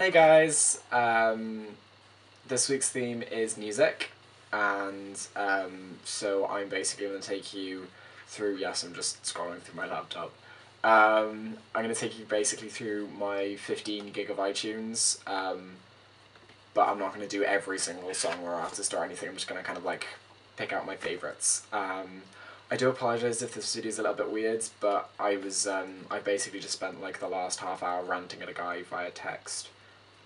Hey guys, this week's theme is music, and so I'm basically going to take you through, yes, I'm just scrolling through my laptop. I'm going to take you basically through my 15 gig of iTunes, but I'm not going to do every single song or artist or anything. I'm just going to kind of like pick out my favorites. I do apologize if this video is a little bit weird, but I basically just spent like the last half hour ranting at a guy via text,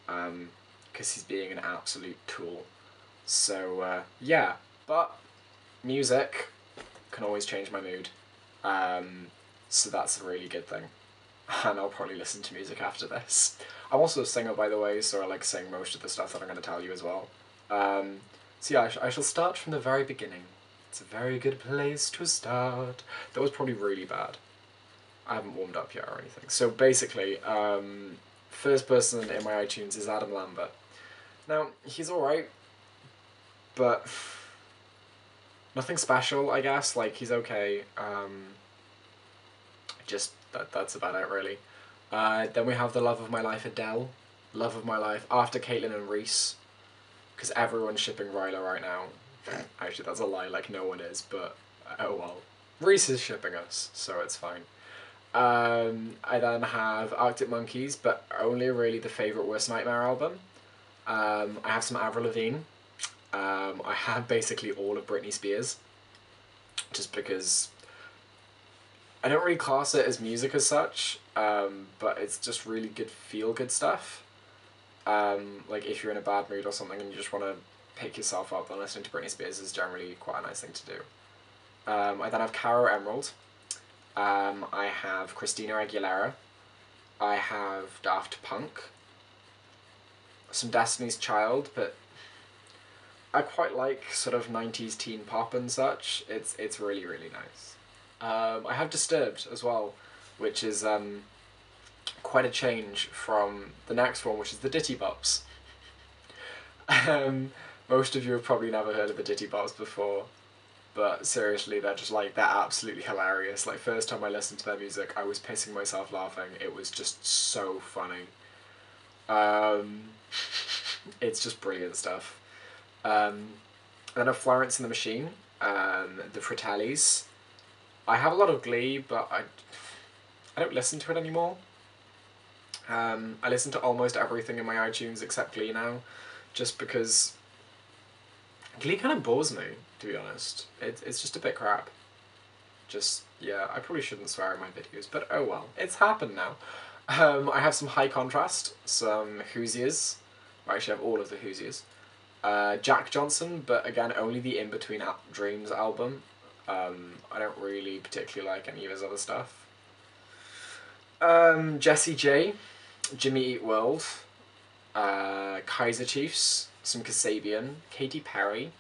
because he's being an absolute tool. So yeah, but music can always change my mood, so that's a really good thing. And I'll probably listen to music after this. I'm also a singer, by the way, so I like to sing most of the stuff that I'm going to tell you as well. So yeah, I shall start from the very beginning. It's a very good place to start. That was probably really bad. I haven't warmed up yet or anything. So basically, first person in my iTunes is Adam Lambert. Now, he's alright, but nothing special, I guess. Like, he's okay. That's about it, really. Then we have The Love of My Life, Adele. Love of My Life, after Caitlyn and Reese. Because everyone's shipping Ryla right now. Actually, that's a lie, like, no one is, but oh well. Reese is shipping us, so it's fine. I then have Arctic Monkeys, but only really the favourite Worst Nightmare album. I have some Avril Lavigne. I have basically all of Britney Spears, just because I don't really class it as music as such, but it's just really good feel-good stuff. Like if you're in a bad mood or something and you just want to pick yourself up, then listening to Britney Spears is generally quite a nice thing to do. I then have Caro Emerald. I have Christina Aguilera. I have Daft Punk. Some Destiny's Child, but I quite like sort of 90s teen pop and such. It's really, really nice. I have Disturbed as well, which is quite a change from the next one, which is the Ditty Bops. Most of you have probably never heard of the Ditty Bops before, but seriously, they're absolutely hilarious. Like, first time I listened to their music, I was pissing myself laughing. It was just so funny. It's just brilliant stuff. And then I have Florence and the Machine, the Fratellis. I have a lot of Glee, but I don't listen to it anymore. I listen to almost everything in my iTunes except Glee now, just because Glee kind of bores me, to be honest. It's just a bit crap. Yeah, I probably shouldn't swear in my videos, but oh well, it's happened now. I have some High Contrast, some Hoosiers. I actually have all of the Hoosiers. Jack Johnson, but again, only the In Between Dreams album. I don't really particularly like any of his other stuff. Jessie J, Jimmy Eat World, Kaiser Chiefs, some Kasabian, Katy Perry,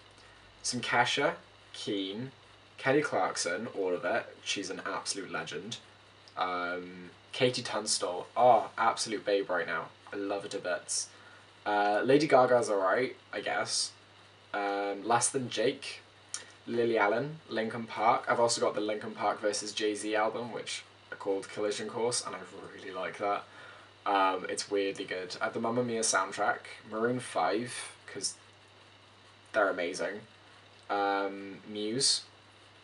some Kesha, Keen, Kelly Clarkson, all of it. She's an absolute legend. Katie Tunstall, absolute babe right now. I love her to bits. Lady Gaga's alright, I guess. Less Than Jake, Lily Allen, Linkin Park. I've also got the Linkin Park versus Jay-Z album, which are called Collision Course, and I really like that. It's weirdly good. I have the Mamma Mia soundtrack, Maroon 5, because they're amazing. Muse,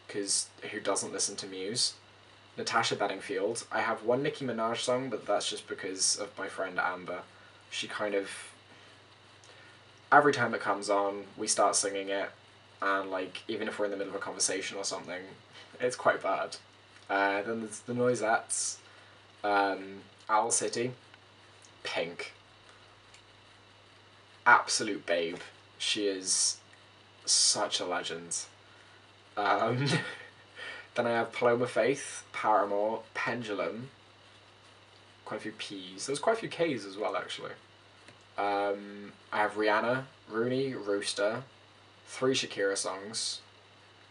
because who doesn't listen to Muse? Natasha Bedingfield. I have one Nicki Minaj song, but that's just because of my friend Amber. She kind of, every time it comes on, we start singing it, and like, even if we're in the middle of a conversation or something, it's quite bad. Then there's the Noisettes, Owl City, Pink. Absolute babe. She is such a legend. Then I have Paloma Faith, Paramore, Pendulum, quite a few P's. There's quite a few K's as well, actually. I have Rihanna, Rooney, Rooster, 3 Shakira songs,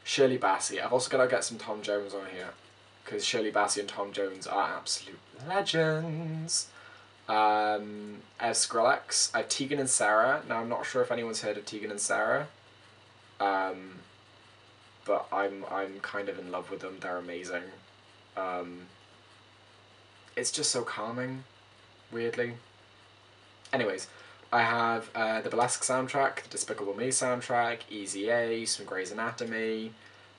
Shirley Bassey. I've also got to get some Tom Jones on here, because Shirley Bassey and Tom Jones are absolute legends. I have Skrillex, I have Tegan and Sarah. Now, I'm not sure if anyone's heard of Tegan and Sarah, but I'm kind of in love with them. They're amazing. It's just so calming, weirdly. Anyways, I have the Burlesque soundtrack, the Despicable Me soundtrack, Easy A, some Grey's Anatomy,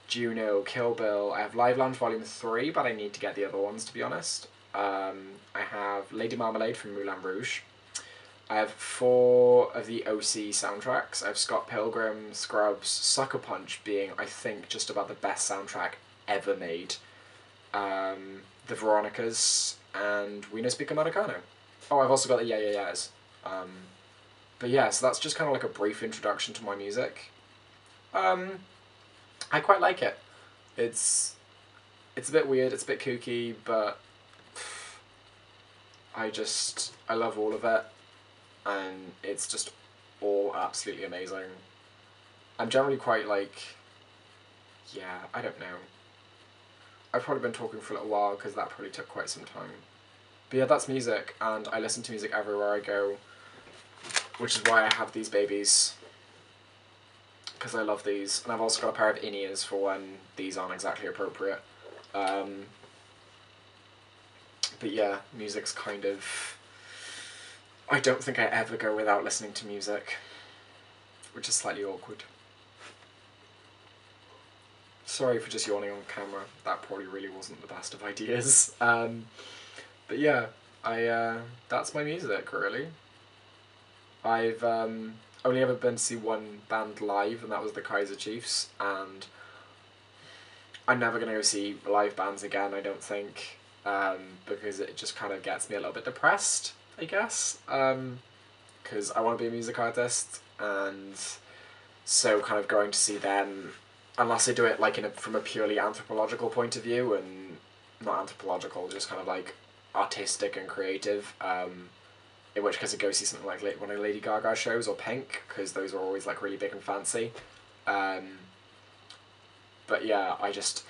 Juno, Kill Bill. I have Live Lounge Volume 3, but I need to get the other ones, to be honest. I have Lady Marmalade from Moulin Rouge. I have 4 of the OC soundtracks. I have Scott Pilgrim, Scrubs, Sucker Punch being, I think, just about the best soundtrack ever made. The Veronicas, and We No Speak Americano. Oh, I've also got the Yeah Yeah Yeahs. But yeah, so that's just kind of like a brief introduction to my music. I quite like it. It's a bit weird, it's a bit kooky, but I love all of it, and it's just all absolutely amazing. I'm generally quite like, yeah, I don't know. I've probably been talking for a little while because that probably took quite some time. But yeah, that's music, and I listen to music everywhere I go, which is why I have these babies, because I love these. And I've also got a pair of in-ears for when these aren't exactly appropriate. But yeah, music's kind of... I don't think I ever go without listening to music, which is slightly awkward. Sorry for just yawning on camera. That probably really wasn't the best of ideas. But yeah, that's my music, really. I've only ever been to see one band live, and that was the Kaiser Chiefs, and I'm never going to go see live bands again, I don't think, because it just kind of gets me a little bit depressed, I guess, because I want to be a music artist, and so kind of going to see them, unless I do it like from a purely anthropological point of view, and not anthropological, just kind of like artistic and creative, in which case I go see something like one of Lady Gaga shows or Pink, because those are always like really big and fancy. But yeah, I just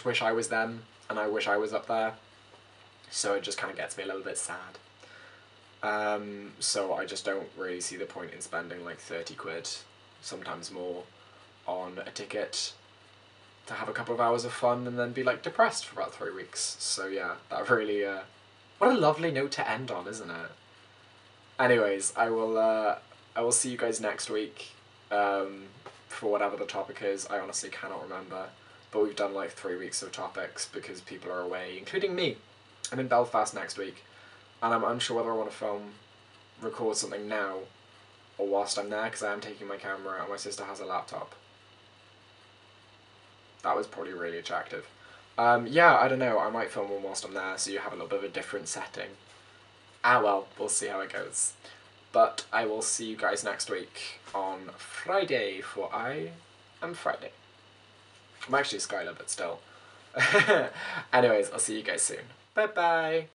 wish I was them, and I wish I was up there. So it just kind of gets me a little bit sad. So I just don't really see the point in spending like 30 quid, sometimes more, on a ticket to have a couple of hours of fun and then be like depressed for about 3 weeks. So yeah, that really, what a lovely note to end on, isn't it? Anyways, I will see you guys next week, for whatever the topic is. I honestly cannot remember, but we've done like 3 weeks of topics because people are away, including me. I'm in Belfast next week, and I'm unsure whether I want to record something now, or whilst I'm there, because I am taking my camera and my sister has a laptop. That was probably really attractive. Yeah, I don't know, I might film one whilst I'm there, so you have a little bit of a different setting. Well, we'll see how it goes. But I will see you guys next week on Friday, for I am Friday. I'm actually Skylar, but still. Anyways, I'll see you guys soon. Bye bye!